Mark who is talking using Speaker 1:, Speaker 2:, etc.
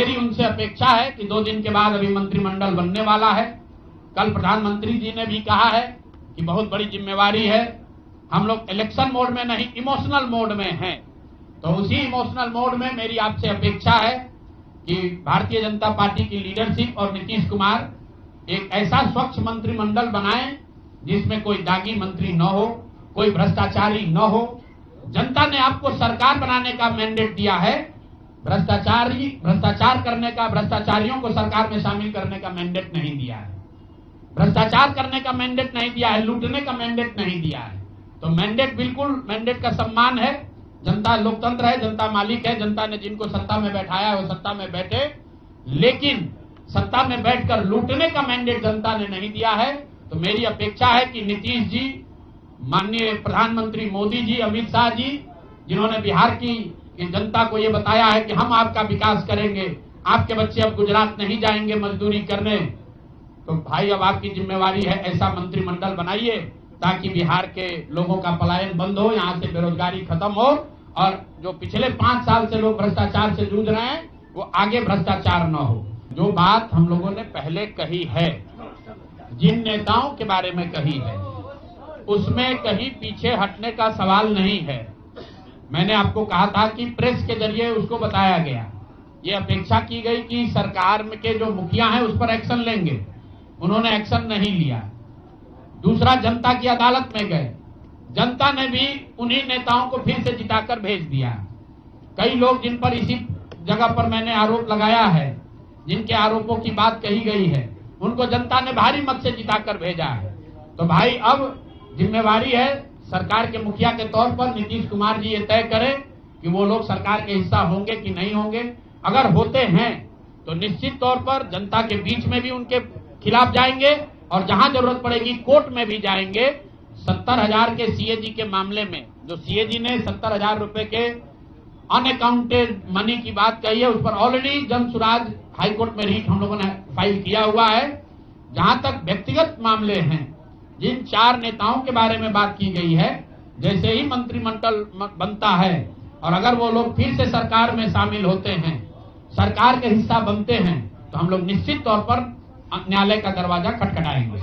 Speaker 1: मेरी उनसे अपेक्षा है कि 2 दिन के बाद अभी मंत्रिमंडल बनने वाला है। कल प्रधानमंत्री जी ने भी कहा है कि बहुत बड़ी जिम्मेवारी है, हम लोग इलेक्शन मोड में नहीं इमोशनल मोड में हैं। तो उसी इमोशनल मोड में मेरी आपसे अपेक्षा है कि भारतीय जनता पार्टी की लीडरशिप और नीतीश कुमार एक ऐसा स्वच्छ मंत्रिमंडल बनाएं जिसमें कोई दागी मंत्री न हो, कोई भ्रष्टाचारी न हो। जनता ने आपको सरकार बनाने का मैंडेट दिया है, भ्रष्टाचार करने का, भ्रष्टाचारियों को सरकार में शामिल करने का मैंडेट नहीं दिया है, भ्रष्टाचार करने का मैंडेट नहीं दिया है, लूटने का मैंडेट नहीं दिया है। तो मैंडेट बिल्कुल मैंडेट का सम्मान है। जनता लोकतंत्र है, जनता मालिक है, जनता ने जिनको सत्ता में बैठाया है वो सत्ता में बैठे, लेकिन सत्ता में बैठकर लूटने का मैंडेट जनता ने नहीं दिया है। तो मेरी अपेक्षा है कि नीतीश जी, माननीय प्रधानमंत्री मोदी जी, अमित शाह जी, जिन्होंने बिहार की जनता को ये बताया है कि हम आपका विकास करेंगे, आपके बच्चे अब गुजरात नहीं जाएंगे मजदूरी करने, तो भाई अब आपकी जिम्मेवारी है ऐसा मंत्रिमंडल बनाइए ताकि बिहार के लोगों का पलायन बंद हो, यहाँ से बेरोजगारी खत्म हो और जो पिछले 5 साल से लोग भ्रष्टाचार से जूझ रहे हैं वो आगे भ्रष्टाचार न हो। जो बात हम लोगों ने पहले कही है, जिन नेताओं के बारे में कही है, उसमें कहीं पीछे हटने का सवाल नहीं है। मैंने आपको कहा था कि प्रेस के जरिए उसको बताया गया, ये अपेक्षा की गई कि सरकार में के जो मुखिया हैं उस पर एक्शन लेंगे, उन्होंने एक्शन नहीं लिया। दूसरा, जनता की अदालत में गए, जनता ने भी उन्हीं नेताओं को फिर से जिताकर भेज दिया। कई लोग जिन पर इसी जगह पर मैंने आरोप लगाया है, जिनके आरोपों की बात कही गई है, उनको जनता ने भारी मत से जिताकर भेजा है। तो भाई अब जिम्मेवारी है सरकार के मुखिया के तौर पर नीतीश कुमार जी ये तय करें कि वो लोग सरकार के हिस्सा होंगे कि नहीं होंगे। अगर होते हैं तो निश्चित तौर पर जनता के बीच में भी उनके खिलाफ जाएंगे और जहां जरूरत पड़ेगी कोर्ट में भी जाएंगे। 70,000 के सीएजी के मामले में जो सीएजी ने 70,000 रुपए के अनअकाउंटेड मनी की बात कही है, उस पर ऑलरेडी जन सुराज हाईकोर्ट में रीट हम लोगों ने फाइल किया हुआ है। जहां तक व्यक्तिगत मामले हैं, जिन 4 नेताओं के बारे में बात की गई है, जैसे ही मंत्रिमंडल बनता है और अगर वो लोग फिर से सरकार में शामिल होते हैं, सरकार के हिस्सा बनते हैं, तो हम लोग निश्चित तौर पर न्यायालय का दरवाजा खटखटाएंगे।